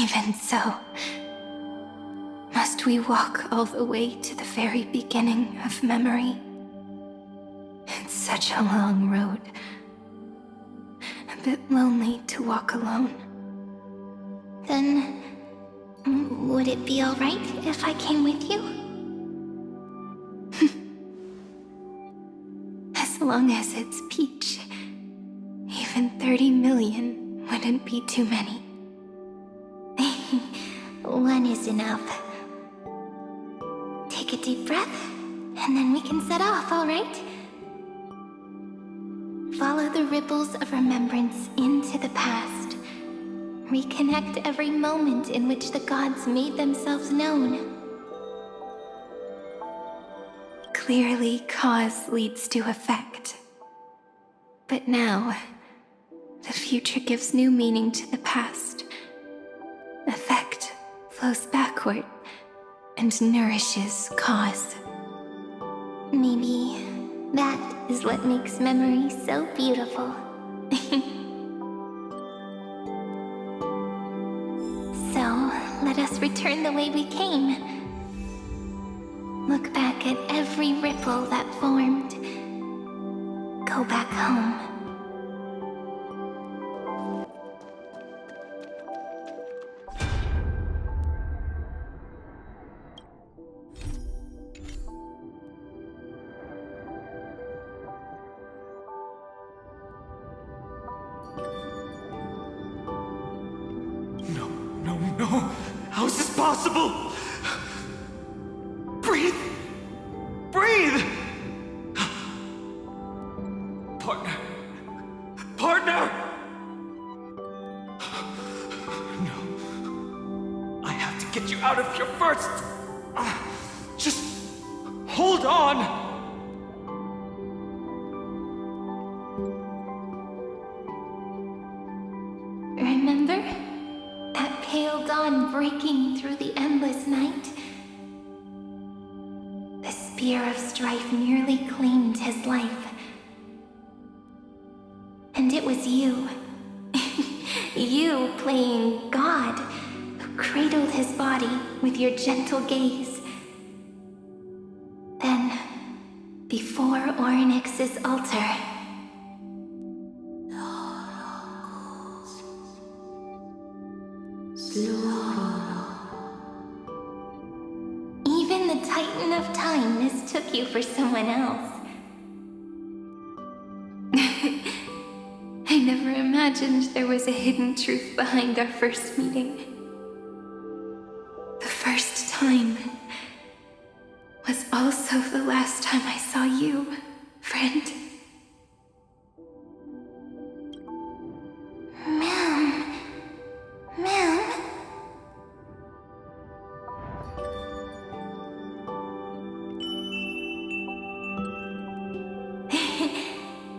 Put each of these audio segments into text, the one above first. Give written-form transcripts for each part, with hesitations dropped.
Even so, must we walk all the way to the very beginning of memory? It's such a long road. A bit lonely to walk alone. Then, would it be alright if I came with you? As long as it's Peach, even 30 million wouldn't be too many. One is enough. Take a deep breath, and then we can set off, alright? Follow the ripples of remembrance into the past. Reconnect every moment in which the gods made themselves known. Clearly, cause leads to effect. But now, the future gives new meaning to the past. Effect flows backward and nourishes cause. Maybe that is what makes memory so beautiful. So, let us return the way we came. Look back at every ripple that formed. Go back home. No. How is this possible? Breathe! Breathe! Partner! No. I have to get you out of here first! Just hold on! Remember? That pale dawn breaking through the endless night? The spear of strife nearly claimed his life. And it was you. You playing God, who cradled his body with your gentle gaze. Then, before Orynyx's altar, even the Titan of Time mistook you for someone else. I never imagined there was a hidden truth behind our first meeting. The first time was also the last time I saw you, friend. Ma'am?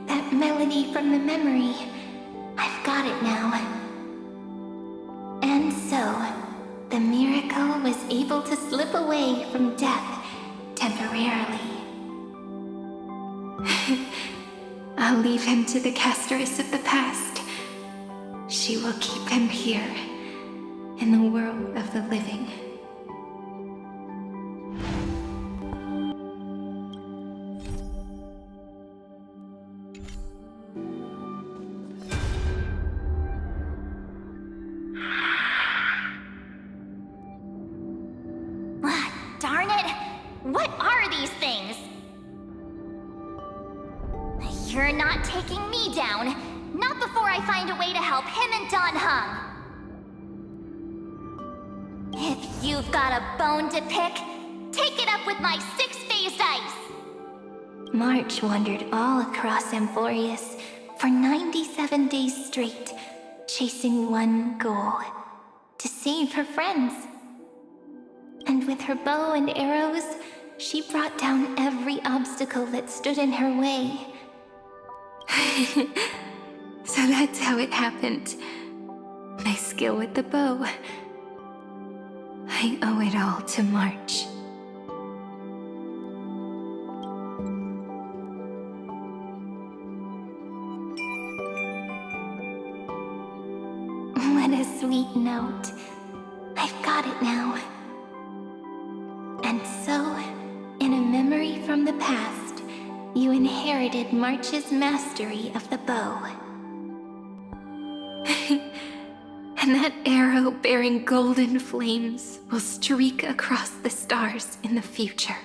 That melody from the memory. I've got it now. And so, the miracle was able to slip away from death temporarily. I'll leave him to the casteress of the past. She will keep him here, in the world of the living. Darn it! What are these things? You're not taking me down. Not before I find a way to help him and Don Hung. If you've got a bone to pick, take it up with my six-phased ice. March wandered all across Amphoreus for 97 days straight, chasing one goal: to save her friends. And with her bow and arrows, she brought down every obstacle that stood in her way. So that's how it happened. My skill with the bow. I owe it all to March. What a sweet note. I've got it now. And so, in a memory from the past, you inherited March's mastery of the bow. And that arrow bearing golden flames will streak across the stars in the future,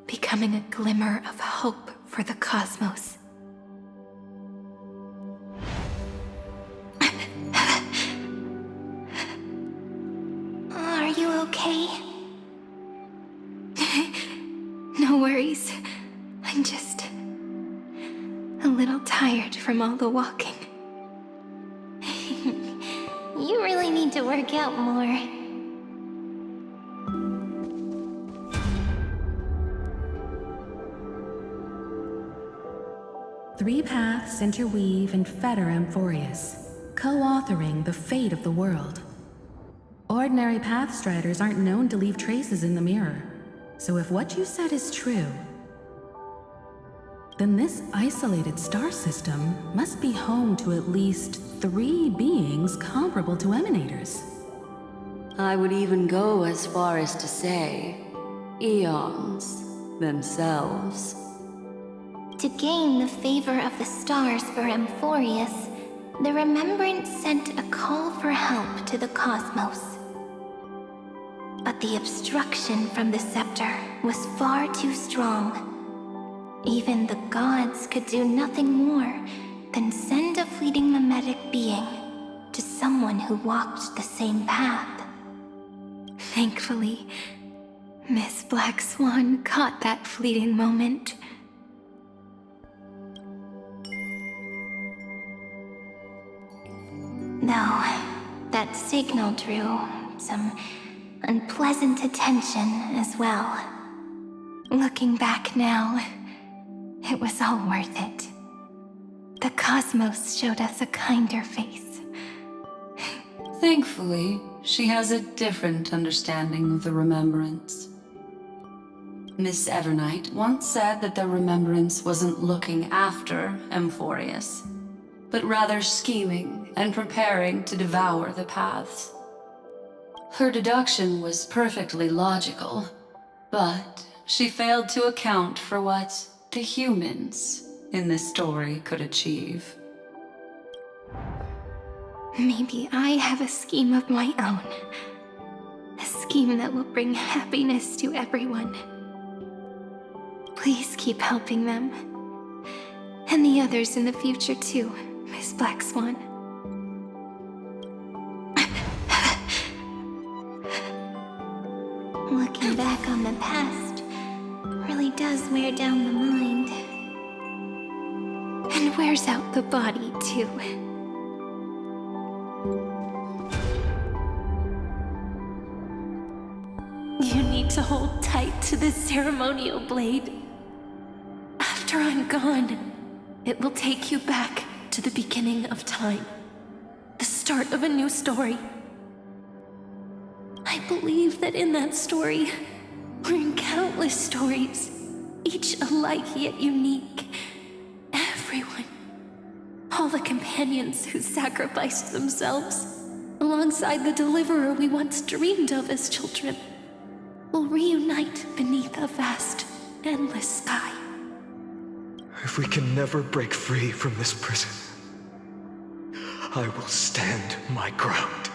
becoming a glimmer of hope for the cosmos. Are you okay? No worries. I'm just a little tired from all the walking. You really need to work out more. Three paths interweave and fetter Amphoreus, co-authoring the fate of the world. Ordinary pathstriders aren't known to leave traces in the mirror, so if what you said is true, then this isolated star system must be home to at least 3 beings comparable to emanators. I would even go as far as to say, eons themselves. To gain the favor of the stars for Amphoreus, the Remembrance sent a call for help to the cosmos. But the obstruction from the scepter was far too strong. Even the gods could do nothing more than send a fleeting mimetic being to someone who walked the same path. Thankfully, Miss Black Swan caught that fleeting moment. Though, that signal drew some unpleasant attention as well. Looking back now, it was all worth it. The cosmos showed us a kinder face. Thankfully, she has a different understanding of the Remembrance. Miss Evernight once said that the Remembrance wasn't looking after Amphoreus, but rather scheming and preparing to devour the paths. Her deduction was perfectly logical, but she failed to account for what the humans in this story could achieve. Maybe I have a scheme of my own. A scheme that will bring happiness to everyone. Please keep helping them. And the others in the future too, Miss Black Swan. Looking back on the past really does wear down the mind. And wears out the body too. You need to hold tight to this ceremonial blade. After I'm gone, it will take you back to the beginning of time. The start of a new story. I believe that in that story, or in countless stories, each alike yet unique, everyone, all the companions who sacrificed themselves, alongside the deliverer we once dreamed of as children, will reunite beneath a vast, endless sky. If we can never break free from this prison, I will stand my ground.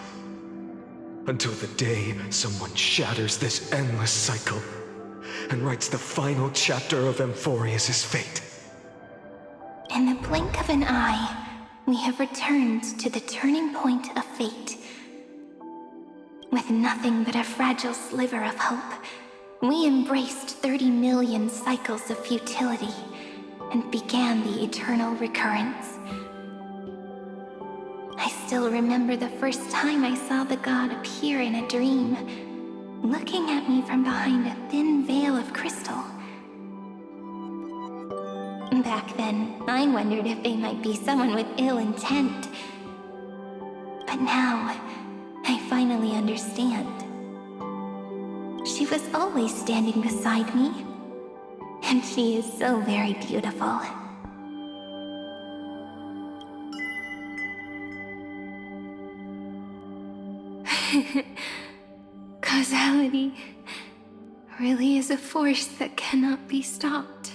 Until the day someone shatters this endless cycle and writes the final chapter of Amphoreus' fate. In the blink of an eye, we have returned to the turning point of fate. With nothing but a fragile sliver of hope, we embraced 30 million cycles of futility and began the eternal recurrence. I still remember the first time I saw the god appear in a dream, looking at me from behind a thin veil of crystal. Back then, I wondered if they might be someone with ill intent. But now, I finally understand. She was always standing beside me, and she is so very beautiful. Causality really is a force that cannot be stopped.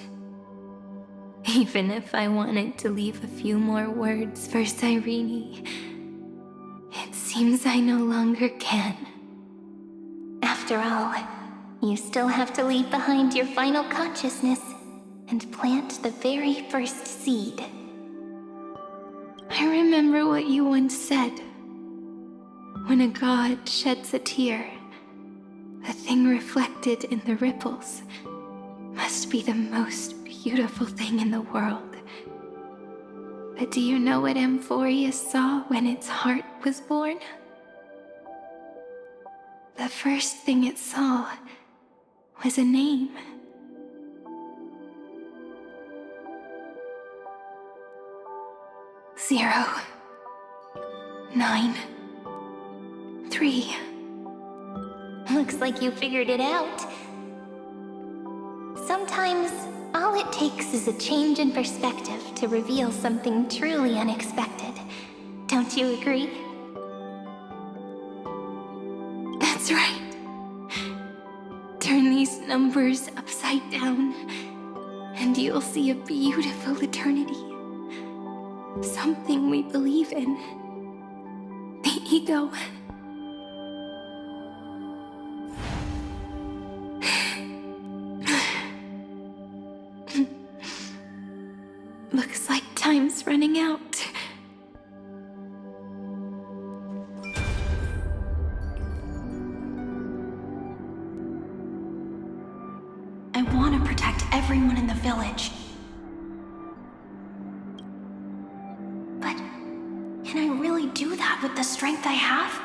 Even if I wanted to leave a few more words for Cyrene, it seems I no longer can. After all, you still have to leave behind your final consciousness and plant the very first seed. I remember what you once said. When a god sheds a tear, the thing reflected in the ripples must be the most beautiful thing in the world. But do you know what Amphoreus saw when its heart was born? The first thing it saw was a name. 0, 9, 3. Looks like you figured it out. Sometimes, all it takes is a change in perspective to reveal something truly unexpected. Don't you agree? That's right. Turn these numbers upside down, and you'll see a beautiful eternity. Something we believe in. The ego. Looks like time's running out. I want to protect everyone in the village. But can I really do that with the strength I have?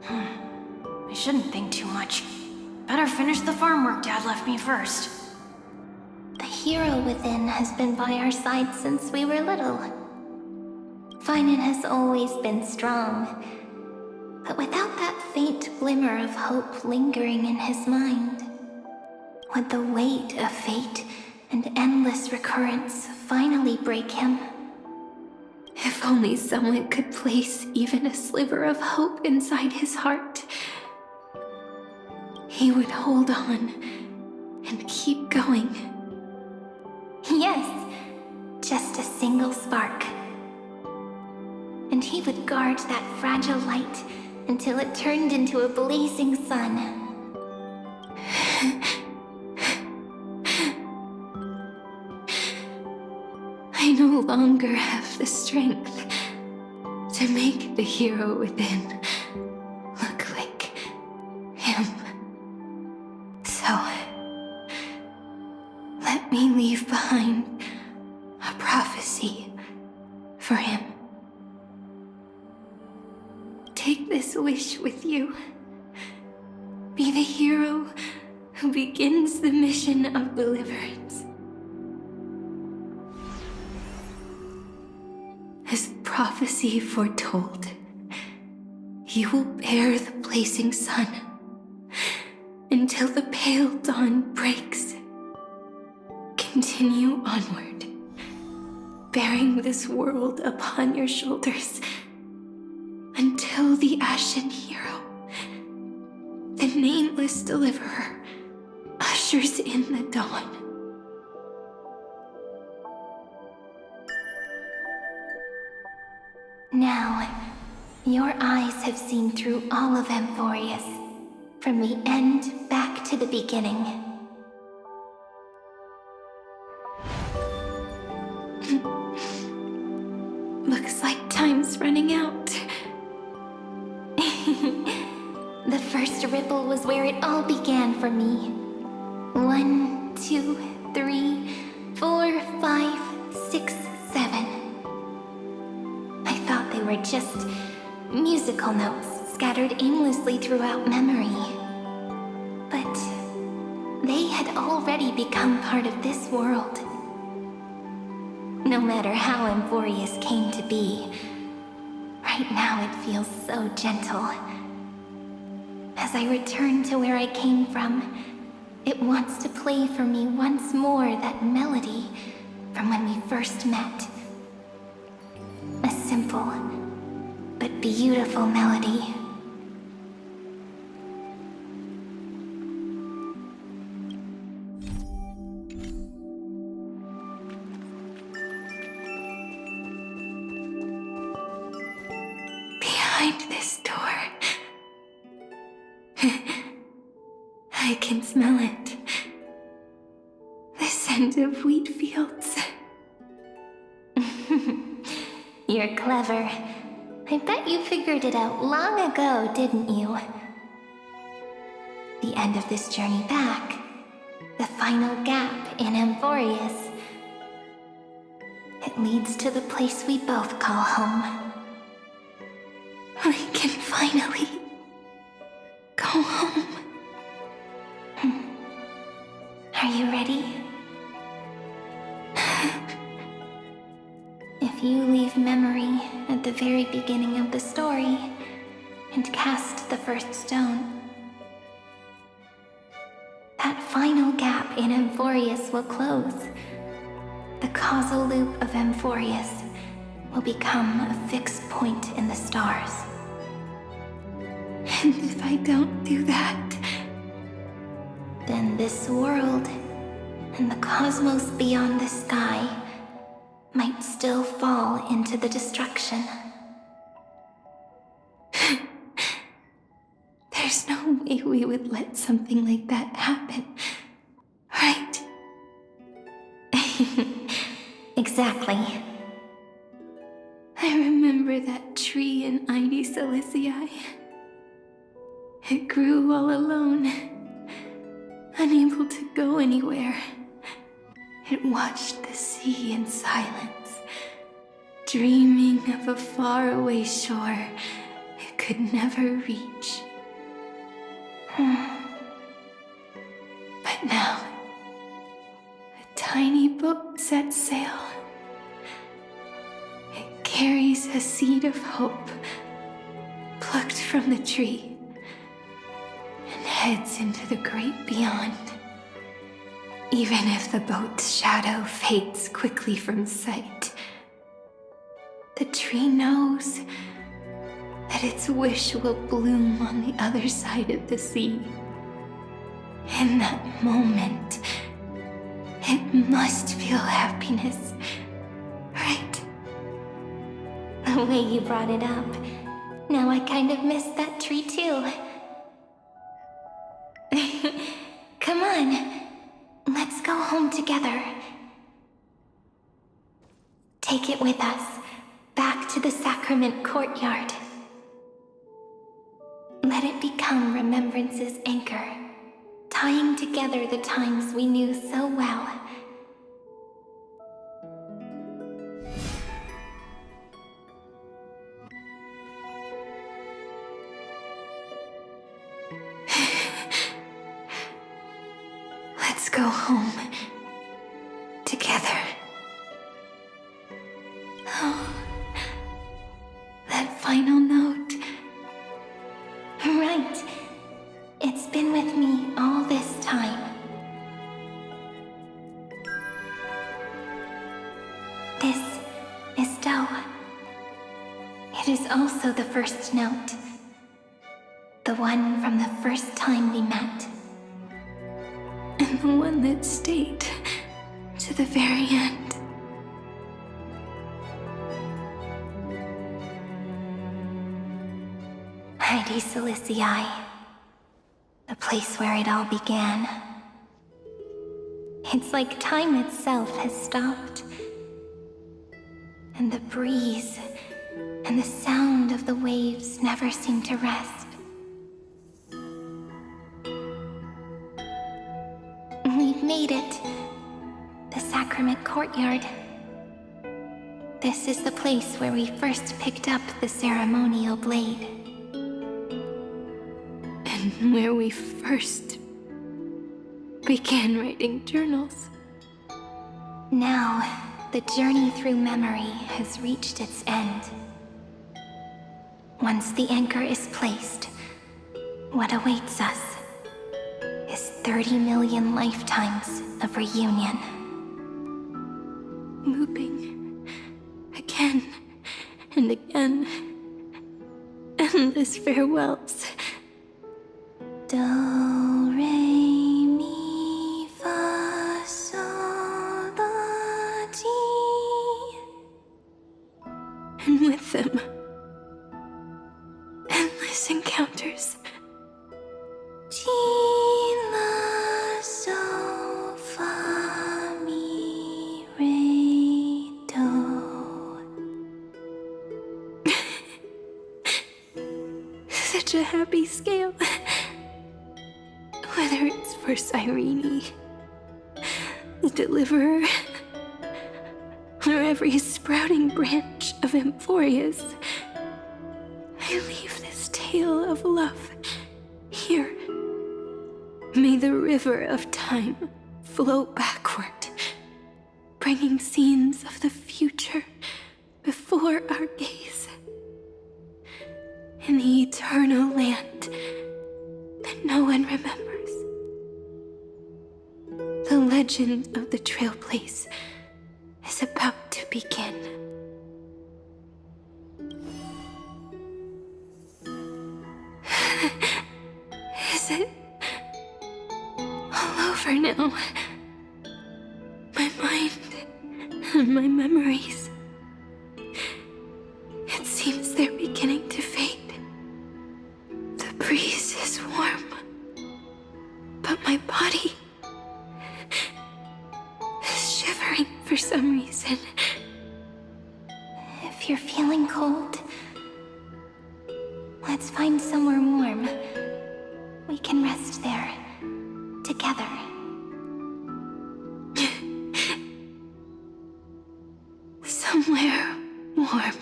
I shouldn't think too much. Better finish the farm work Dad left me first. The hero within has been by our side since we were little. Finan has always been strong, but without that faint glimmer of hope lingering in his mind, would the weight of fate and endless recurrence finally break him? If only someone could place even a sliver of hope inside his heart, he would hold on and keep going. Yes, just a single spark. And he would guard that fragile light until it turned into a blazing sun. I no longer have the strength to make the hero within look like him. So, let me leave behind a prophecy for him. Take this wish with you. Be the hero who begins the mission of deliverance. As prophecy foretold, you will bear the blazing sun until the pale dawn breaks. Continue onward, bearing this world upon your shoulders until the Ashen Hero, the nameless deliverer, ushers in the dawn. Now, your eyes have seen through all of Amphoreus, from the end back to the beginning. Looks like time's running out. The first ripple was where it all began for me. 1, 2, 3, 4, 5, 6, 7. I thought they were just musical notes scattered aimlessly throughout memory. But they had already become part of this world. No matter how Amphoreus came to be, right now it feels so gentle. As I return to where I came from, it wants to play for me once more that melody from when we first met. A simple but beautiful melody. Behind this door, I can smell it. The scent of wheat fields. You're clever. I bet you figured it out long ago, didn't you? The end of this journey back, the final gap in Amphoreus. It leads to the place we both call home. We can finally go home. Are you ready? If you leave memory at the very beginning of the story and cast the first stone, that final gap in Amphoreus will close. The causal loop of Amphoreus will become a fixed point in the stars. And if I don't do that, Then this world and the cosmos beyond the sky might still fall into the destruction. there's no way we would let something like that happen, right? Exactly. I remember that tree in Id Silicii. It grew all alone, unable to go anywhere. It watched the sea in silence, dreaming of a faraway shore it could never reach. But now, a tiny boat sets sail. It carries a seed of hope, plucked from the tree, and heads into the great beyond. Even if the boat's shadow fades quickly from sight, the tree knows that its wish will bloom on the other side of the sea. In that moment, it must feel happiness, right? The way you brought it up, now I kind of miss that tree too. Come on, let's go home together. Take it with us, back to the sacrament courtyard. Let it become Remembrance's anchor, tying together the times we knew so well. Let's go home together. Oh, that final note. Right. It's been with me all this time. This is Do. It is also the first note. The one from the first time we met. And the one that stayed to the very end. Id Silicii, the place where it all began. It's like time itself has stopped. And the breeze and the sound of the waves never seem to rest. We've made it. The sacrament courtyard. This is the place where we first picked up the ceremonial blade. And where we first began writing journals. Now, the journey through memory has reached its end. Once the anchor is placed, what awaits us is 30 million lifetimes of reunion. Looping again and again endless farewells. Do, re, mi, fa, sol, la, ti. And with them, endless encounters. Ti, la, sol, fa, mi, re, do. Such a happy scale. Whether it's for Cyrene, the Deliverer, or every sprouting branch of Amphoreus, I leave this tale of love here. May the river of time flow backward, bringing scenes of the future before our gaze. In the eternal land that no one remembers. The legend of the Trailblaze is about to begin. Is it all over now? My mind and my memories. It seems they're beginning to fade. The breeze is warm, but my body is shivering for some reason. If you're feeling cold, let's find somewhere warm. We can rest there, together. Somewhere warm.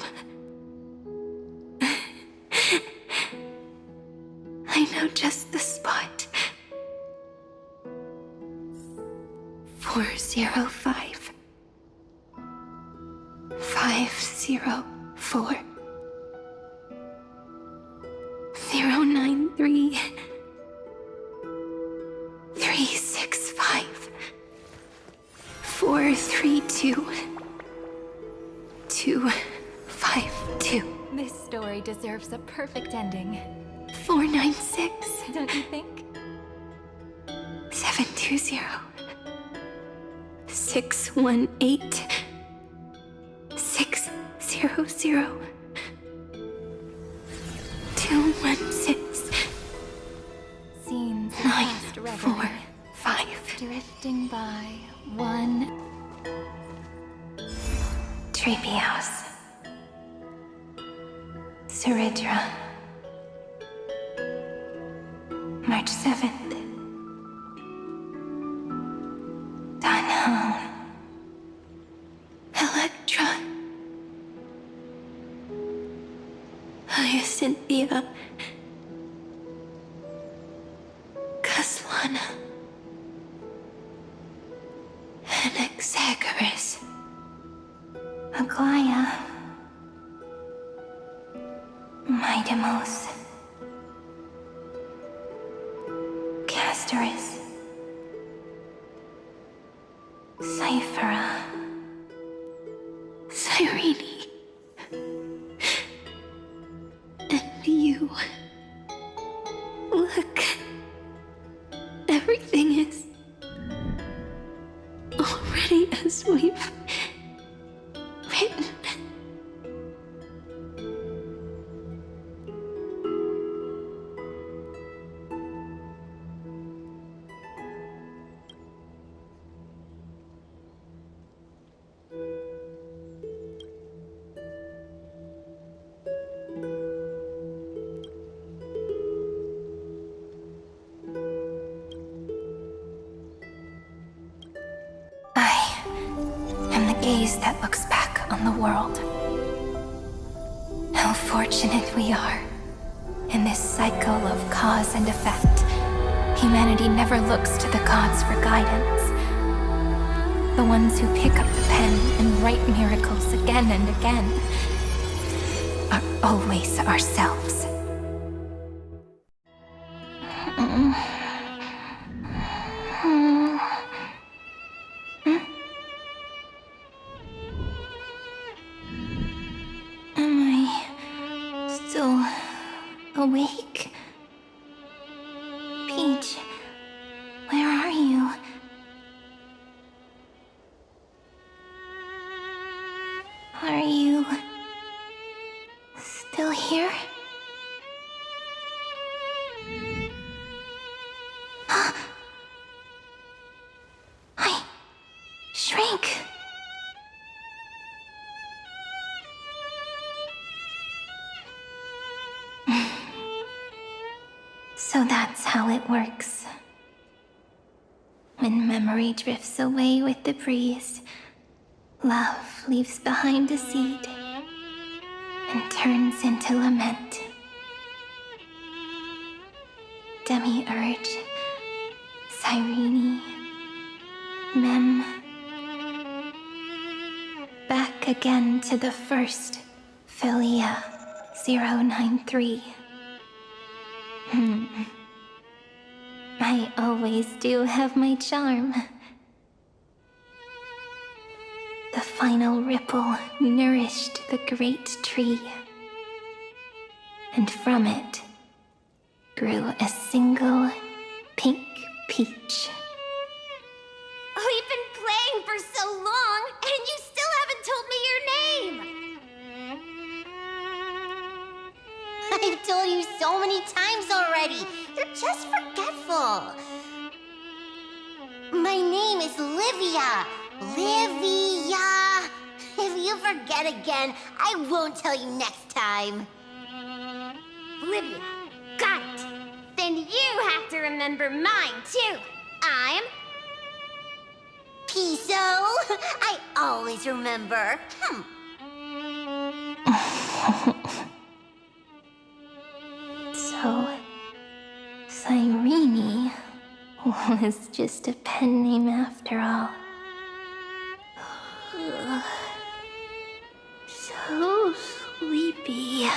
I know just the spot. 405. 504. 093. 365. 432. 252. This story deserves a perfect ending, 496. don't you think? 720. 618. 600. 216. Scenes of 9, past 4, reverie, 5. drifting by one. Treehouse. Saridra. March 7th. Dunhown. Electra. Hyacinthia. Caslana. Anaxagoras. Aglaya. Midemos. Castorus. Cyphera. Cyrene. And you. Look. Everything is already as we've written. I am the gaze that looks back on the world. How fortunate we are. In this cycle of cause and effect, humanity never looks to the gods for guidance. The ones who pick up the pen and write miracles again and again are always ourselves. Am I still awake? Peach, where are you? Are you still here? I shrank. So that's how it works. When memory drifts away with the breeze, love leaves behind a seed and turns into lament. Demiurge, Cyrene, Mem. Back again to the first, Philia 093. I always do have my charm. The final ripple nourished the great tree, and from it grew a single pink peach. We've been playing for so long, and you still haven't told me your name! I've told you so many times already. You're just forgetful. My name is Livia. Livia! If you forget again, I won't tell you next time. Livia, got it. Then you have to remember mine, too. I'm... Piso. I always remember. So, Cyrene was just a pen name after all. So sleepy.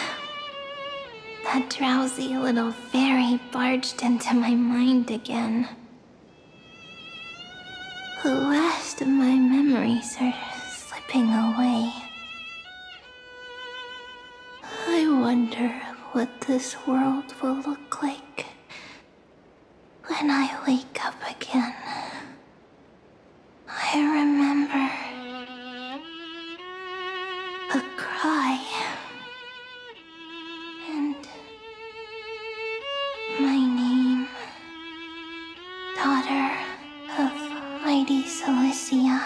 That drowsy little fairy barged into my mind again. The last of my memories are slipping away. I wonder what this world will look like when I wake up again. I remember a cry and my name, daughter of Mighty Celestii.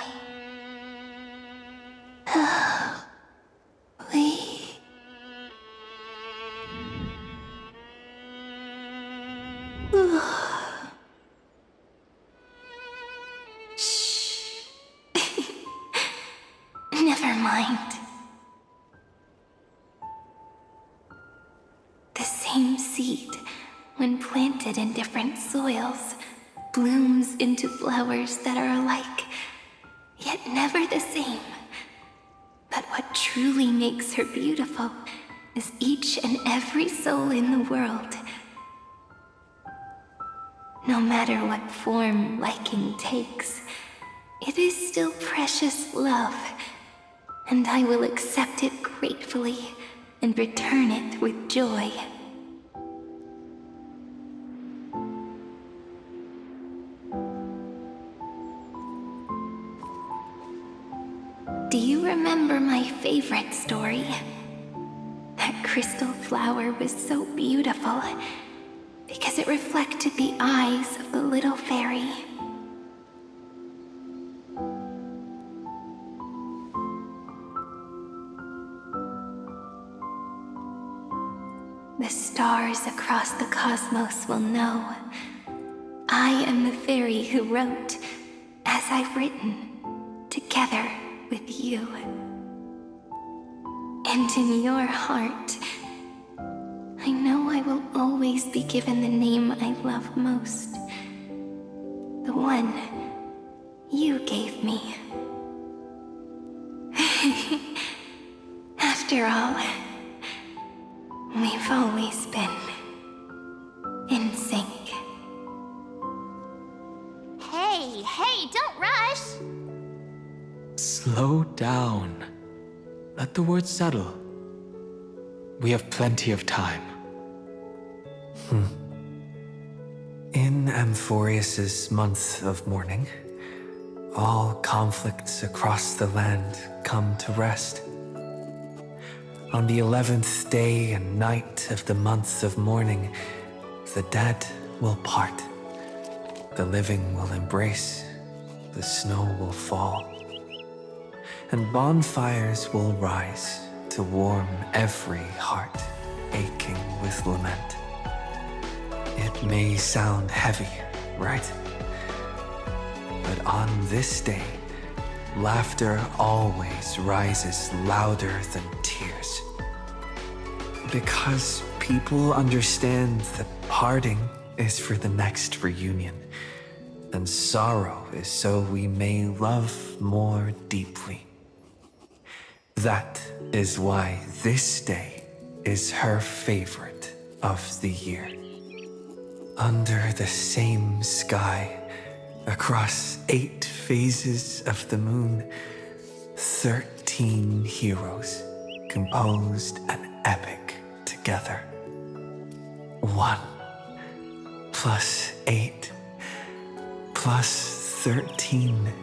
Never mind. The same seed, when planted in different soils, blooms into flowers that are alike, yet never the same. But what truly makes her beautiful is each and every soul in the world. No matter what form liking takes, it is still precious love, and I will accept it gratefully and return it with joy. Do you remember my favorite story? That crystal flower was so beautiful because it reflected the eyes of the little fairy. The stars across the cosmos will know I am the fairy who wrote, as I've written, together with you. And in your heart, I know I will always be given the name I love most. The one you gave me. After all, we've always been in sync. Hey, don't rush! Slow down. Let the words settle. We have plenty of time. In Amphoreus's month of mourning, all conflicts across the land come to rest. On the 11th day and night of the month of mourning, the dead will part, the living will embrace, the snow will fall, and bonfires will rise to warm every heart aching with lament. It may sound heavy, right? But on this day, laughter always rises louder than tears. Because people understand that parting is for the next reunion, and sorrow is so we may love more deeply. That is why this day is her favorite of the year. Under the same sky, across 8 phases of the moon, 13 heroes composed an epic together. 1 plus 8 plus 13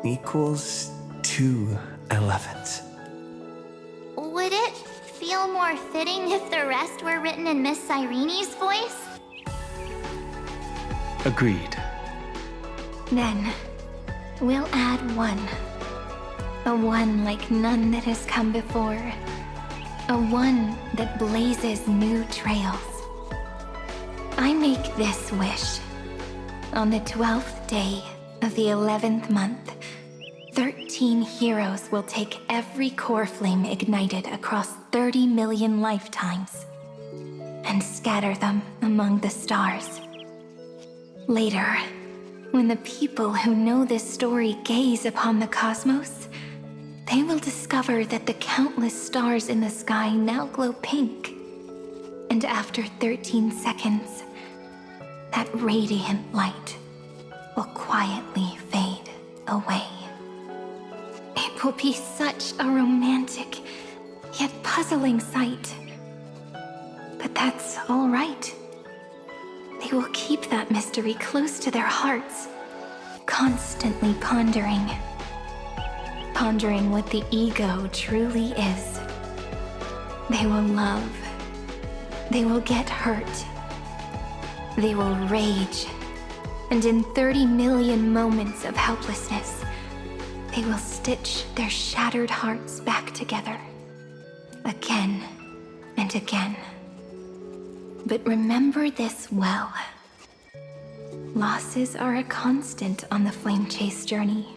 equals 2 11s. Would it feel more fitting if the rest were written in Miss Cyrene's voice? Agreed. Then, we'll add 1. A 1 like none that has come before. A 1 that blazes new trails. I make this wish. On the 12th day of the 11th month, 13 heroes will take every core flame ignited across 30 million lifetimes and scatter them among the stars. Later, when the people who know this story gaze upon the cosmos, they will discover that the countless stars in the sky now glow pink. And after 13 seconds, that radiant light will quietly fade away. It will be such a romantic, yet puzzling sight. But that's all right. They will keep that mystery close to their hearts, constantly pondering what the ego truly is. They will love. They will get hurt. They will rage. And in 30 million moments of helplessness, they will stitch their shattered hearts back together, again and again. But remember this well. Losses are a constant on the flame chase journey.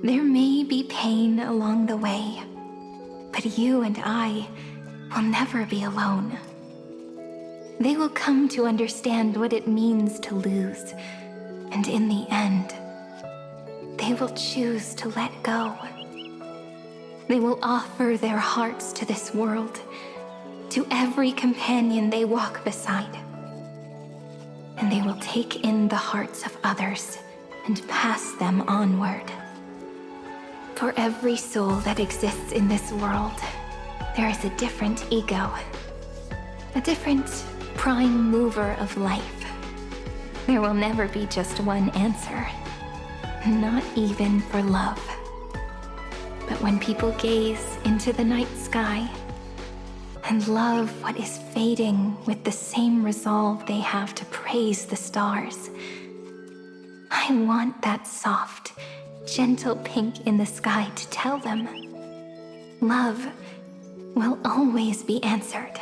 There may be pain along the way, but you and I will never be alone. They will come to understand what it means to lose, and in the end, they will choose to let go. They will offer their hearts to this world, to every companion they walk beside. And they will take in the hearts of others and pass them onward. For every soul that exists in this world, there is a different ego, a different prime mover of life. There will never be just one answer, not even for love. But when people gaze into the night sky and love what is fading with the same resolve they have to praise the stars, I want that soft, gentle pink in the sky to tell them, love will always be answered.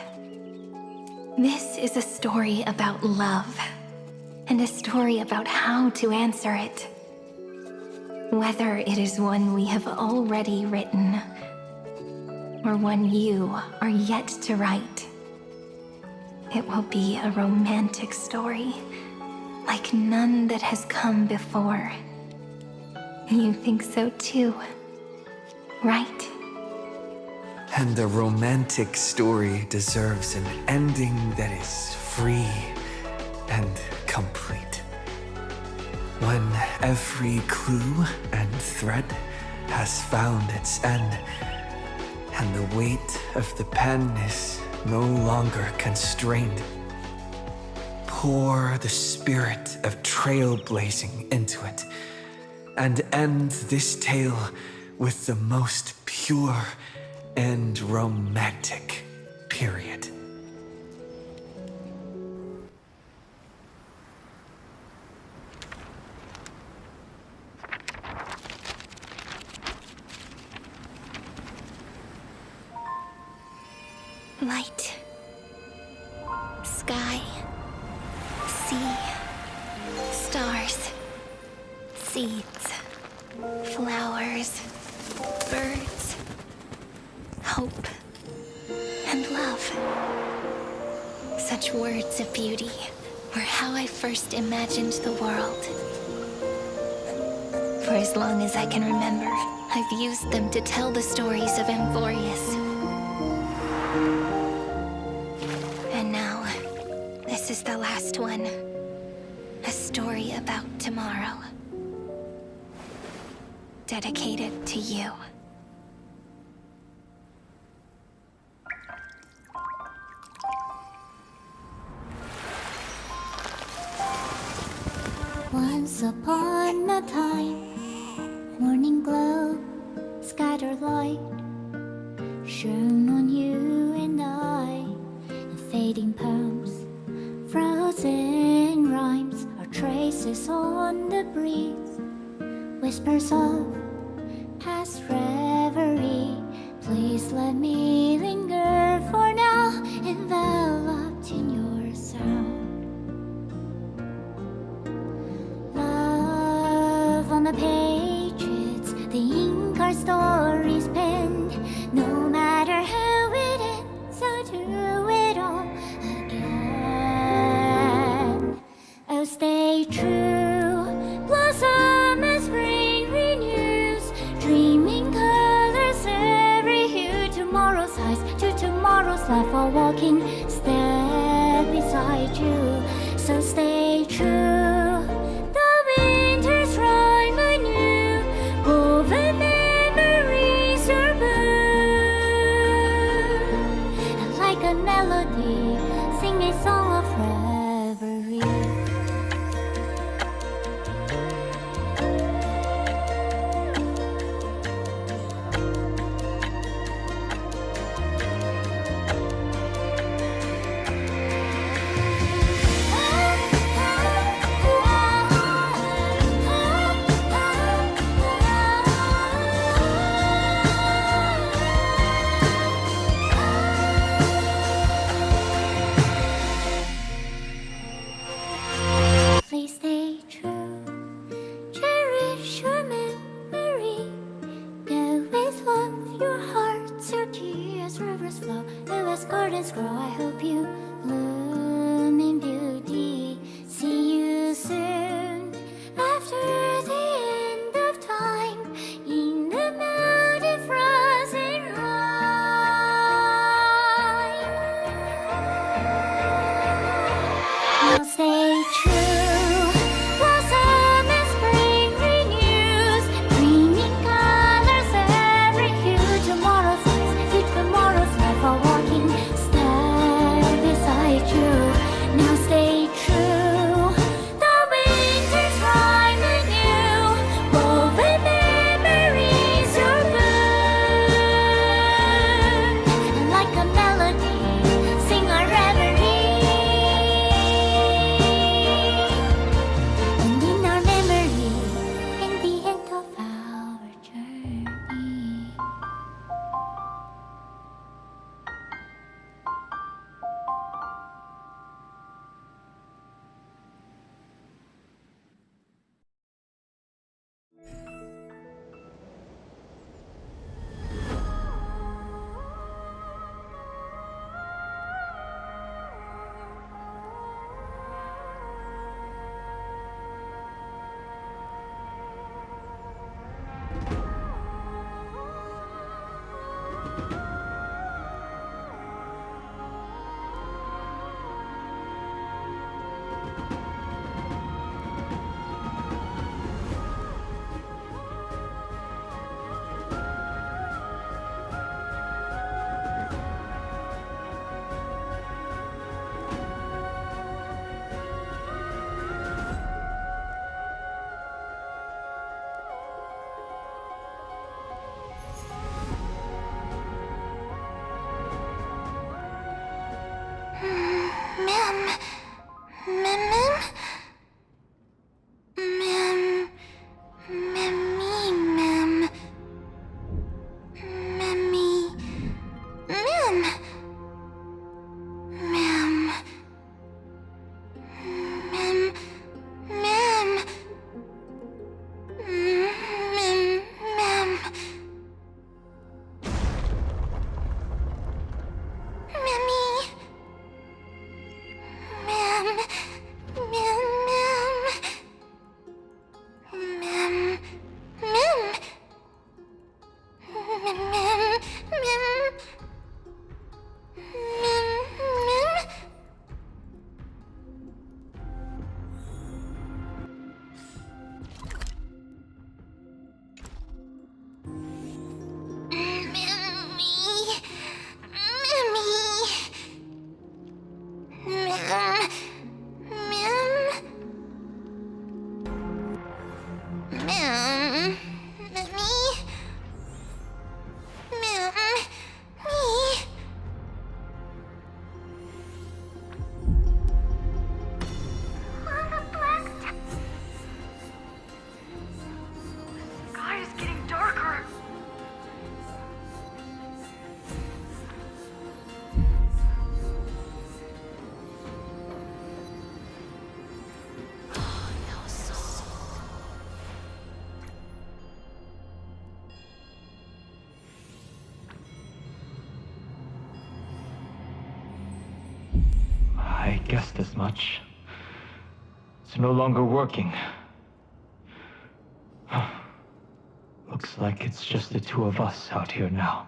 This is a story about love, and a story about how to answer it. Whether it is one we have already written, or one you are yet to write, it will be a romantic story, like none that has come before. You think so too, right? And the romantic story deserves an ending that is free and complete. When every clue and thread has found its end, and the weight of the pen is no longer constrained. Pour the spirit of trailblazing into it, and end this tale with the most pure and romantic period. Light, sky, sea, stars, seeds, flowers, birds, hope, and love. Such words of beauty were how I first imagined the world. For as long as I can remember, I've used them to tell the stories of Amphoreus. And now, this is the last one. A story about tomorrow. Dedicated to you. Once upon a time, morning glow, scattered light, shone on you and I. The fading palms, frozen rhymes, are traces on the breeze, whispers of past reverie. Please let me linger for now, enveloped in your sound. Love on the pages, the ink our stories penned. No matter how it ends, I'll do it all again. Oh, stay true, blossom as spring renews, dreaming colors every hue. Tomorrow's eyes to tomorrow's life, while walking step beside you. So stay true. The winter's rhyme anew, woven memories are blue. And like a melody, sing a song of reverie. Please stay true, cherish your memory. Go with love, your hearts, your tears, rivers flow. As gardens grow, I hope you bloom in beauty. See you soon, after the end of time, in the mountain frozen rime. Now stay true, blossom as spring renews, dreaming colors every hue. Tomorrow's eyes, keep tomorrow's life, while walking step beside you. Now stay true, the wind I guessed as much. It's no longer working. Looks like it's just the two of us out here now.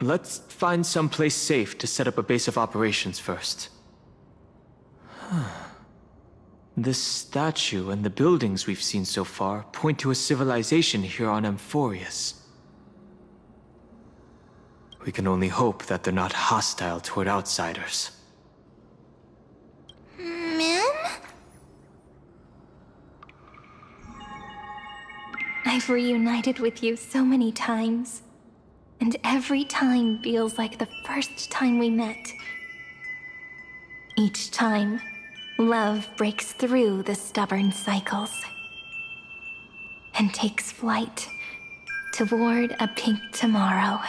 Let's find someplace safe to set up a base of operations first. This statue and the buildings we've seen so far point to a civilization here on Amphoreus. We can only hope that they're not hostile toward outsiders. I've reunited with you so many times, and every time feels like the first time we met. Each time, love breaks through the stubborn cycles and takes flight toward a pink tomorrow.